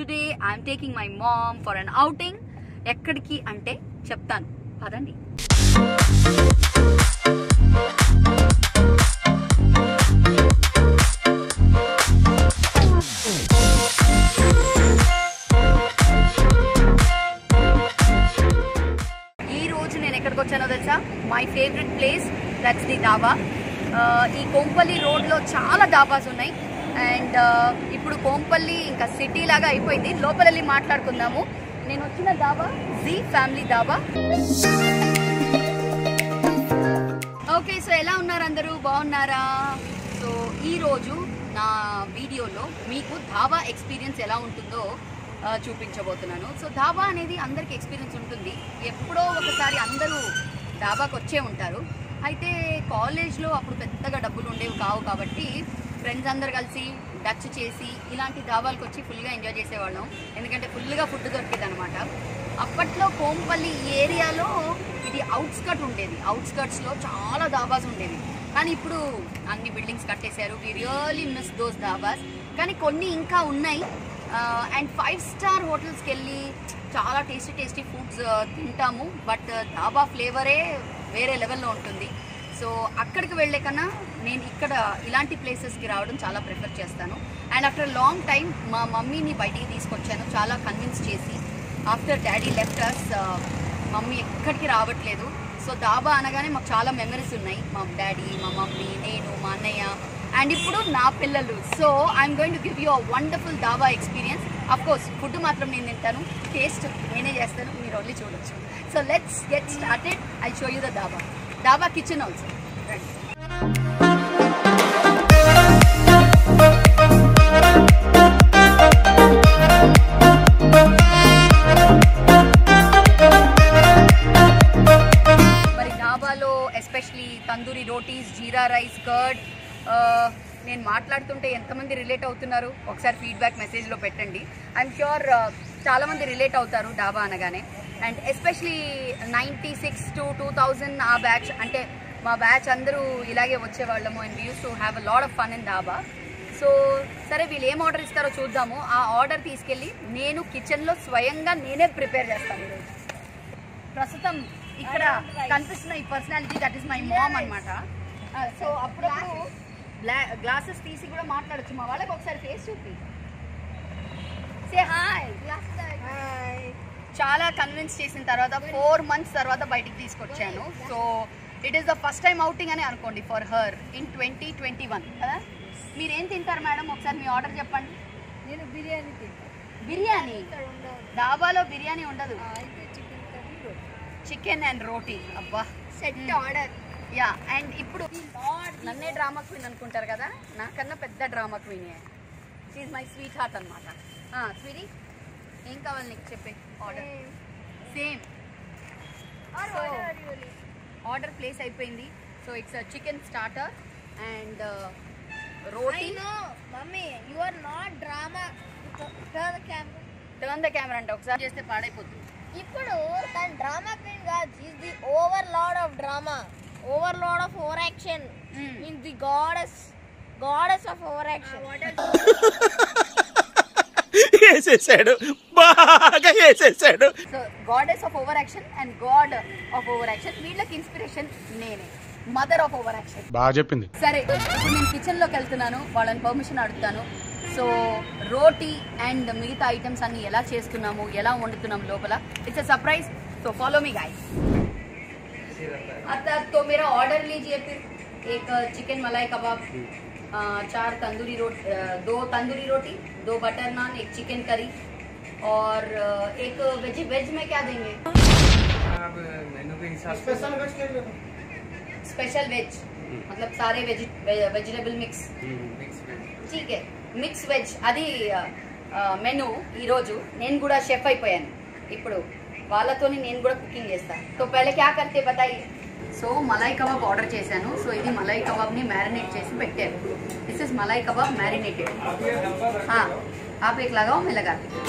today I'm taking my mom for an outing. ఎక్కడికి అంటే చెప్తాను పదండి. ఈ రోజు నేను ఎక్కడికి వచ్చానో తెలుసా? My favourite place, that's the dhaba. ఈ కొంపల్లి రోడ్లో చాలా ధాబాస్ ఉన్నాయి. అండ్ ఇప్పుడు కోంపల్లి ఇంకా సిటీ లాగా అయిపోయింది. లోపల వెళ్ళి మాట్లాడుకుందాము. నేను వచ్చిన dhaba G family Dhaba. Okay, so ఎలా ఉన్నారు అందరూ? బాగున్నారా? సో ఈరోజు నా వీడియోలో మీకు ధాబా ఎక్స్పీరియన్స్ ఎలా ఉంటుందో చూపించబోతున్నాను. సో ధాబా అనేది అందరికి ఎక్స్పీరియన్స్ ఉంటుంది. ఎప్పుడో ఒకసారి అందరూ ధాబాకి వచ్చే ఉంటారు. అయితే కాలేజ్లో అప్పుడు పెద్దగా డబ్బులు ఉండేవి కావు కాబట్టి ఫ్రెండ్స్ అందరు కలిసి డచ్ చేసి ఇలాంటి ధాబాలకు వచ్చి ఫుల్గా ఎంజాయ్ చేసేవాళ్ళం. ఎందుకంటే ఫుల్గా ఫుడ్ దొరికేది అనమాట. అప్పట్లో కోంపల్లి ఈ ఏరియాలో ఇది అవుట్స్కట్ ఉండేది. అవుట్స్కట్స్లో చాలా ధాబాస్ ఉండేవి. కానీ ఇప్పుడు అన్ని బిల్డింగ్స్ కట్టేశారు. We really miss those dhabas. కానీ కొన్ని ఇంకా ఉన్నాయి. అండ్ 5 స్టార్ హోటల్స్కి వెళ్ళి చాలా టేస్టీ ఫుడ్స్ తింటాము. బట్ ధాబా ఫ్లేవరే వేరే లెవెల్లో ఉంటుంది. సో అక్కడికి వెళ్ళే కన్నా నేను ఇక్కడ ఇలాంటి ప్లేసెస్కి రావడం చాలా ప్రిఫర్ చేస్తాను. అండ్ ఆఫ్టర్ లాంగ్ టైం మా మమ్మీని బయటికి తీసుకొచ్చాను చాలా కన్విన్స్ చేసి. After daddy left us mummy ఎక్కడికి రావట్లేదు. సో ధాబా అనగానే మాకు చాలా మెమరీస్ ఉన్నాయి. మా డాడీ, మా మమ్మీ, నేను, మా అన్నయ్య అండ్ ఇప్పుడు నా పిల్లలు. So I'm going to give you a wonderful dhaba experience. Of course food మాత్రం నేను తింటాను, టేస్ట్ నేనే చేస్తాను, మీరు ఓన్లీ చూడొచ్చు. So let's get started. I show you the dhaba kitchen also. మరి ధాబాలో ఎస్పెషలీ తందూరి రోటీస్, జీరా రైస్, కర్డ్. నేను మాట్లాడుతుంటే ఎంతమంది రిలేట్ అవుతున్నారు ఒకసారి ఫీడ్బ్యాక్ మెసేజ్లో పెట్టండి. ఐఎమ్ ష్యూర్ చాలామంది రిలేట్ అవుతారు ధాబా అనగానే. అండ్ ఎస్పెషలీ 96 to 2000 ఆ బ్యాచ్, అంటే మా బ్యాచ్ అందరూ ఇలాగే వచ్చేవాళ్ళము. And we used to have a lot of fun in dhaba. So సరే, వీళ్ళు ఏం ఆర్డర్ ఇస్తారో చూద్దాము. ఆ ఆర్డర్ తీసుకెళ్ళి నేను కిచెన్లో స్వయంగా నేనే ప్రిపేర్ చేస్తాను ఈరోజు. ప్రస్తుతం ఇక్కడ కనిపిస్తున్న ఈ personality, that is my mom అనమాట. సో అప్పుడప్పుడు గ్లాసెస్ తీసి కూడా మాట్లాడచ్చు. మా వాళ్ళకి ఒకసారి ఫేస్ చూపి సే హాయ్. చాలా కన్విన్స్ చేసిన తర్వాత 4 months తర్వాత బయటికి తీసుకొచ్చాను. So it is the first time outing అని అనుకోండి ఫర్ హర్ ఇన్ 2021 కదా. మీరేం తింటారు మేడం? ఒకసారి మీ ఆర్డర్ చెప్పండి. నేను బిర్యానీ తింటాను. బిర్యానీ? ధాబాలో బిర్యానీ ఉండదు, చికెన్ అండ్ రోటీ. అబ్బా, సెట్ ఆర్డర్. యా. అండ్ ఇప్పుడు నన్నే డ్రామా క్వీన్ అనుకుంటారు కదా, నాకన్నా పెద్ద drama queen. She is my sweetheart అనమాట. స్వీటీ, ఏం కావాలి నీకు చెప్పే? Order same. ఆర్డర్ ప్లేస్ అయిపోయింది. So it's chicken starter and roti. Mummy, you are not drama. Turn the camera అంటే ఒకసారి చేస్తే పాడైపోతుంది. ఇప్పుడు తన డ్రామా క్వీన్ గా she's the overlord of drama, overlord of over action, means the goddess of over action. వేసేసాడు, బాగా వేసేసాడు. So goddess of over action and God of over action, వీళ్ళకి ఇన్స్పిరేషన్ నేనే, మదర్ ఆఫ్ ఓవర్ యాక్షన్. బాగా చెప్పింది. సరే, ఇప్పుడు నేను కిచెన్లోకి వెళ్తున్నాను, వాళ్ళని పర్మిషన్ అడుగుతాను. సో రోటీ అండ్ మిగతా ఐటమ్స్ అన్ని ఎలా చేస్తున్నాము, ఎలా వండుతున్నాము లోపల, it's a surprise. So follow me guys. अच्छा, तो मेरा ऑर्डर लीजिए फिर. एक चिकन मलाई कबाब, 4 तंदूरी रोटी, 2 तंदूरी रोटी, 2 बटर नान, 1 चिकन करी और एक वेज में क्या देंगे? स्पेशल वेज मतलब सारे वेजिटेबल मिक्स. ठीक है, మిక్స్ వెజ్. అది మెనూ. ఈరోజు నేను కూడా షెఫ్ అయిపోయాను. ఇప్పుడు వాళ్ళతోని నేను కూడా కుకింగ్ చేస్తాను. సో పहले क्या करते बताइए. సో మలాయి కబాబ్ ఆర్డర్ చేశాను. సో ఇది మలాయి కబాబ్ని మ్యారినేట్ చేసి పెట్టాను. This is malai kabab marinated. आप एक लगाओ, मैं लगाती हूँ.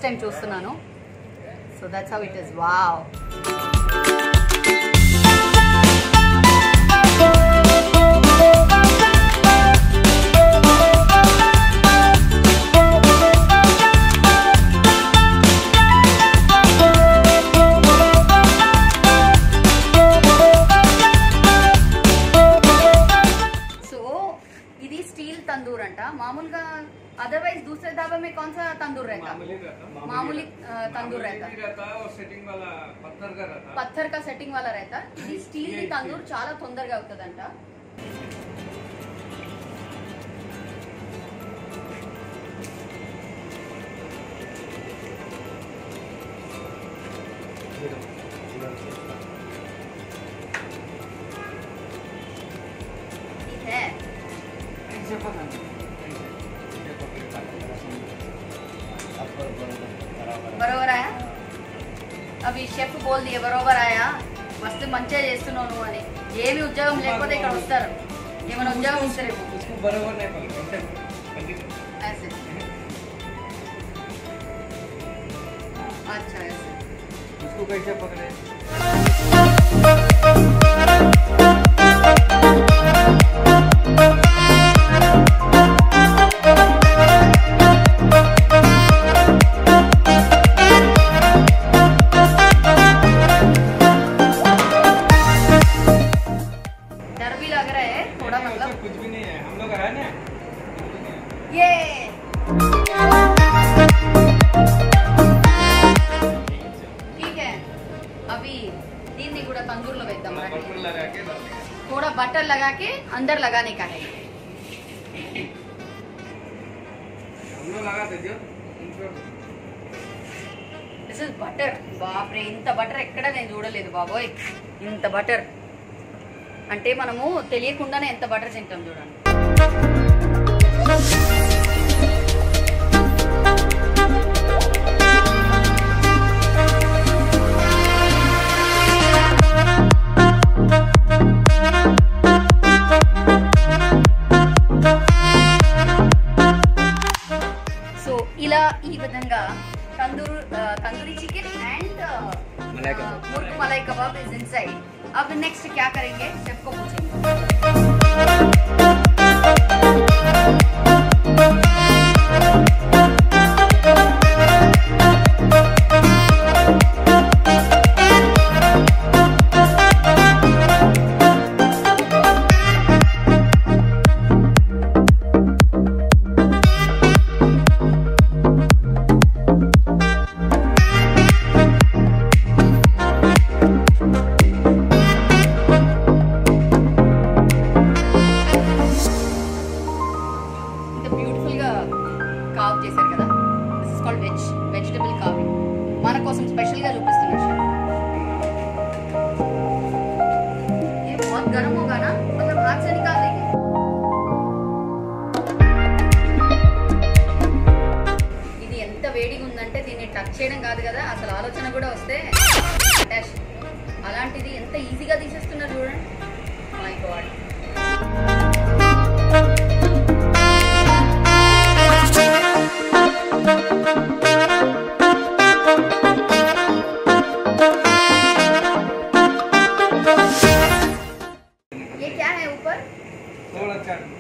ఫస్ట్ టైం చూస్తున్నాను. So that's how it is. Wow. Tandoor अंटा मामूलगा अदरवाइज दूसरे ढाबे में कौन सा तंदूर रहता? मामूली तंदूर रहता और सेटिंग वाला पत्थर का रहता. पत्थर का सेटिंग वाला रहता. ఇది స్టీల్ ది తందూర్ చాలా తొందరగా అవుతదంట. बरोबर आया. अभी शेफ बोल दिए बरोबर आया. मस्त మంచిగా చేస్తున్నావు నువ్వు అని. ఏమి ఉద్యోగం లేకపోతే ఇక్కడ వస్తారు. ఏమైనా ఉద్యోగం ఇస్తారేమో. इसको बराबर नहीं पकड़. ऐसे. अच्छा ऐसे. इसको कैसे पकड़े? कुछ भी नहीं है. हम लोग है ना. ये ठीक है. अभी దీన్ని కూడా తందూర్లో వేద్దాం. बटर लगा के थोड़ा बटर लगा के अंदर लगाने का है. हम लोग लगा दीजिए. This is butter. బాప్రే, ఇంత బటర్ ఎక్కడ నేను చూడలేదు బాబోయ్. ఇంత బటర్ అంటే మనము తెలియకుండానే ఎంత బటర్ తింటాం చూడండి. సో ఇలా ఈ విధంగా तंदूरी चिकन एंड मुर्ग मलाई कबाब इज इनसाइड. अब नेक्स्ट क्या करेंगे शेफ को पूछेंगे. వెజిటబుల్ కావింగ్ మన కోసం స్పెషల్ గా చూపిస్తున్నాను शेफ. ये बहुत गर्म होगा ना, मतलब हाथ से निकाल देंगे. ఇది ఎంత వేడిగా ఉందంటే దీన్ని టచ్ చేయడం కాదు కదా, అసలు ఆలోచన కూడా వస్తే అలాంటిది ఎంత ఈజీగా తీసేస్తున్నారు చూడండి. My God.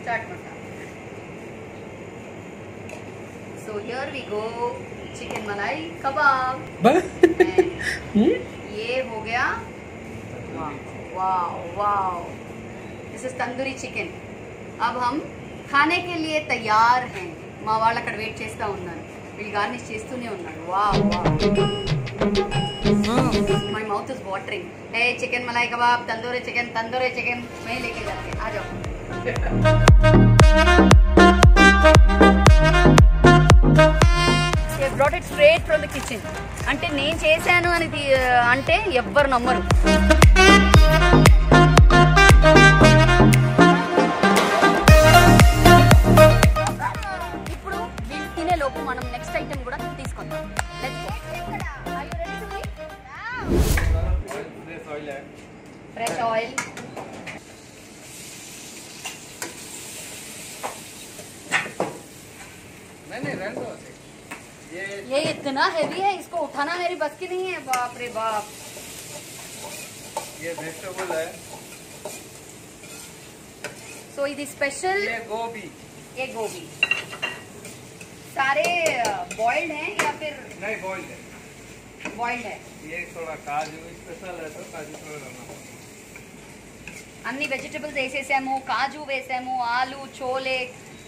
Chaat masala. So here we go, chicken मलाई कबाब. ये हो गया. वाव वाव. This is tandoori chicken. अब हम खाने के लिए तैयार हैं. మా వాళ్ళు అక్కడ వెయిట్ చేస్తూ ఉన్నారు. వీళ్ళు గార్నిష్ చేస్తూనే ఉన్నారు. Wow wow. My mouth is watering. Hey, chicken मलाई कबाब, तंदूरी चिकन मैं लेके जाते. आ जाओ. They brought it straight from the kitchen. అంటే నేను చేశాను అని అంటే ఎవ్వరు నమ్మరు. ఇప్పుడు వీళ్ళు తినే లోపు మనం నెక్స్ట్ ఐటమ్ కూడా తీసుకుందాం. Fresh oil. ये इतने इतना हेवी है, इसको उठाना मेरी बस की नहीं है। बाप रे बाप। ये वेजिटेबल है, सो ఇది स्पेशल। ये गोभी, ये गोभी सारे बॉइल्ड हैं या फिर नहीं बॉइल्ड है। बॉइल्ड है? ये थोड़ा काजू स्पेशल है तो काजू थोड़ा डालना। అన్ని వెజిటబుల్స్ వేసేసాము, కాజు వేసాము, ఆలు, chole,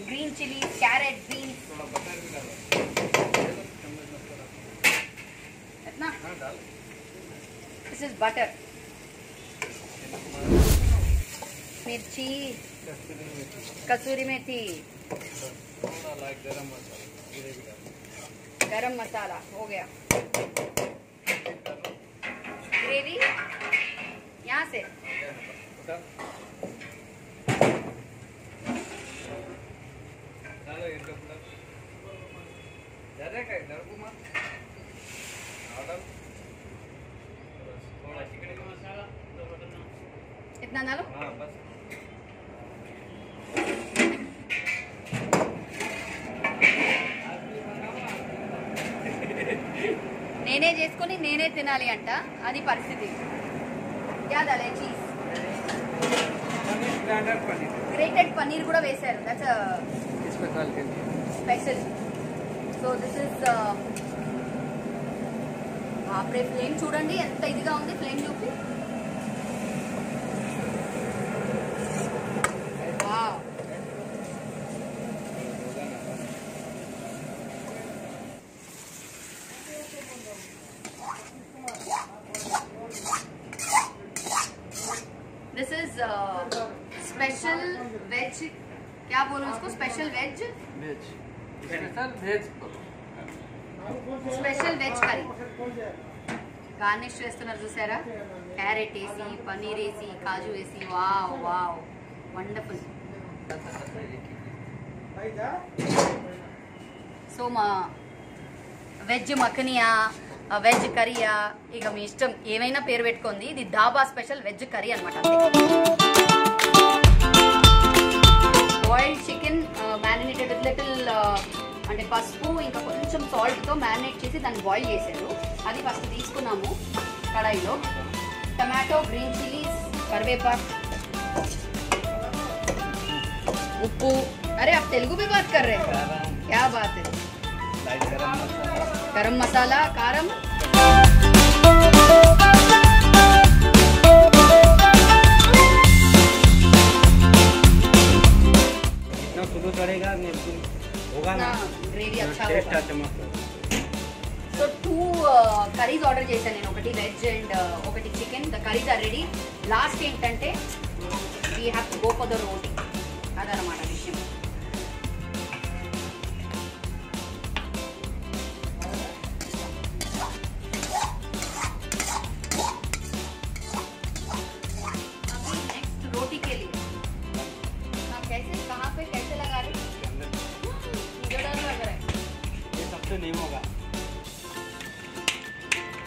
green chilli, carrot, beans. थोड़ा बटर भी डालो। इतना हाँ डाल। दिस इज बटर, मिर्ची, कस्तूरी मेथी, कसूरी मेथी, थोड़ा लाइक गरम मसाला, जीरे भी डालो। गरम मसाला हो गया। ग्रेवी यहाँ से डालो एक कप डाल। ज़्यादा का इधर को मत डाल। बस थोड़ा चिकन का मसाला दो बटन। इतना डालो। हाँ बस। నేనే చేసుకొని నేనే తినాలి అంట, అది పరిస్థితి। क्या डाले? Cheese, paneer grinder paneer grated paneer కూడా వేశారు। దట్స్ स्पेशल के लिए। स्पेशल। సో దిస్ ఇస్ బాప్రే, ఫ్లేమ్ చూడండి ఎంత ఇదిగా ఉంది, ఫ్లేమ్ చూపి। Wow, this is special veg. क्या बोलूं इसको? Special veg, veg special veg special veg curry. Garnish చేస్తున్నారు చూసారా, క్యారెట్ వేసి, పన్నీర్ వేసి, కాజు వేసి। Wow wow, wonderful. సో మా వెజ్ మఖనియా, వెజ్ కర్రీయా, ఇక మీ ఇష్టం, ఏమైనా పేరు పెట్టుకుంది। ఇది ధాబా స్పెషల్ వెజ్ కర్రీ అనమాట। Boiled chicken marinated with little అంటే పసుపు ఇంకా కొంచెం సాల్ట్తో మ్యారినేట్ చేసి దాన్ని బాయిల్ చేశారు। అది ఫస్ట్ తీసుకున్నాము కడాయిలో। టమాటో, గ్రీన్ చిల్లీస్, కరివేపాకు, ఉప్పు। अरे आप तेलुगु में बात कर रहे हैं, क्या बात है। लाइक गरम मसाला, कारम, इतना स्लो चढ़ेगा होगा ना, ग्रेवी अच्छा टेस्ट होगा। आता मस्त। సో 2 కర్రీస్ ఆర్డర్ చేశాను నేను, ఒకటి వెజ్ అండ్ ఒకటి chicken. The curries are ready. Last ఏంటంటే we have to go for the roti, అదనమాట విషయం। अभी नेक्स्ट रोटी के लिए कैसे, कहाँ पे कैसे लगा रहे? मुझे डर लग रहा है। ये सबसे नहीं होगा।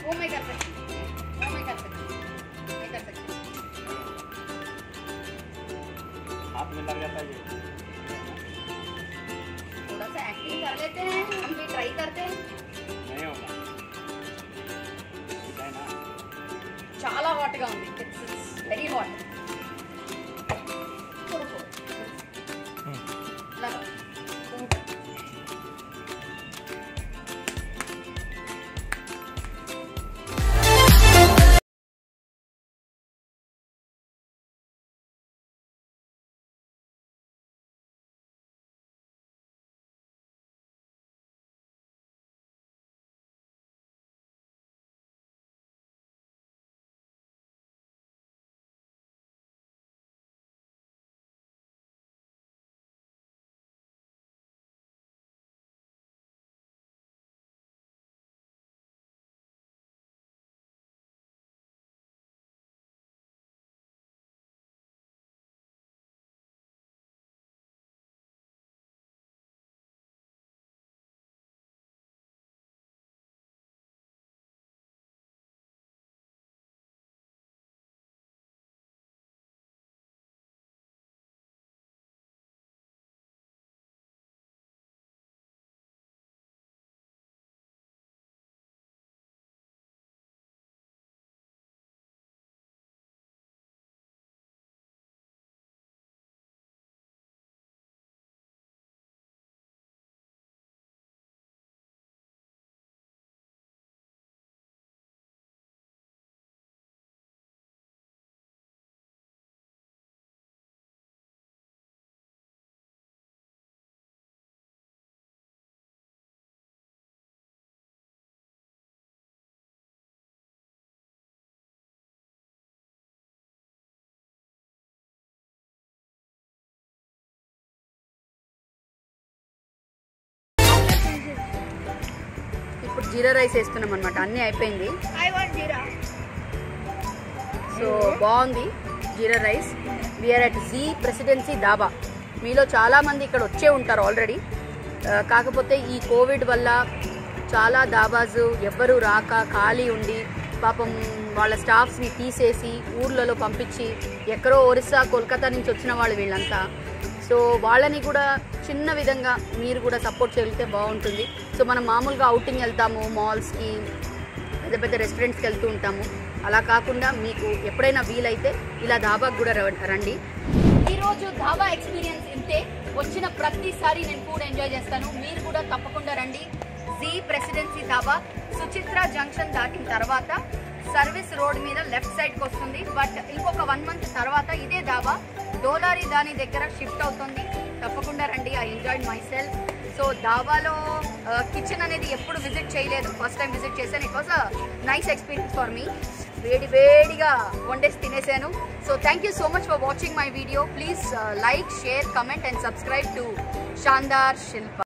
वो मैं कर सकती हूँ, वो मैं कर सकती हूँ, मैं कर सकती हूँ। हाथ में लग जाता है ये। थोड़ा सा एक्टिंग कर लेते हैं, हम भी ट्राई करते हैं। नहीं होगा है ना। చాలా హాట్గా ఉంది, it's very hot. Jeera rice వేస్తున్నాం అనమాట. అన్నీ అయిపోయింది. I want jeera. సో బాగుంది jeera rice. We're at G Presidency dhaba. మీలో చాలామంది ఇక్కడ వచ్చే ఉంటారు ఆల్రెడీ. కాకపోతే ఈ కోవిడ్ వల్ల చాలా ధాబాస్ ఎవ్వరూ రాక ఖాళీ ఉండి పాపం వాళ్ళ స్టాఫ్స్ని తీసేసి ఊర్లలో పంపించి ఎక్కడో ఒరిస్సా కోల్కతా నుంచి వచ్చిన వాళ్ళు వీళ్ళంతా. సో వాళ్ళని కూడా చిన్న విధంగా మీరు కూడా సపోర్ట్ చేయగలిగితే బాగుంటుంది. సో మనం మామూలుగా అవుటింగ్ వెళ్తాము, మాల్స్కి, పెద్ద పెద్ద రెస్టారెంట్స్కి వెళ్తూ ఉంటాము. అలా కాకుండా మీకు ఎప్పుడైనా వీలైతే ఇలా ధాబాకు కూడా రండి. ఈరోజు ధాబా ఎక్స్పీరియన్స్ ఇంతే. వచ్చిన ప్రతిసారి నేను ఫుడ్ ఎంజాయ్ చేస్తాను. మీరు కూడా తప్పకుండా రండి. G Presidency Dhaba Suchitra junction దాటిన తర్వాత సర్వీస్ రోడ్ మీద లెఫ్ట్ సైడ్కి వస్తుంది. బట్ ఇంకొక 1 మంత్ తర్వాత ఇదే ధాబా డోలారి దాని దగ్గర షిఫ్ట్ అవుతుంది. తప్పకుండా రండి. I enjoyed myself. So ధాబాలో కిచెన్ అనేది ఎప్పుడు విజిట్ చేయలేదు, ఫస్ట్ టైం విజిట్ చేశాను. It was a nice experience for me. వేడిగా వండేసి తినేసాను. So thank you so much for watching my video. Please like, share, comment and subscribe to Shaandaar Shilpa.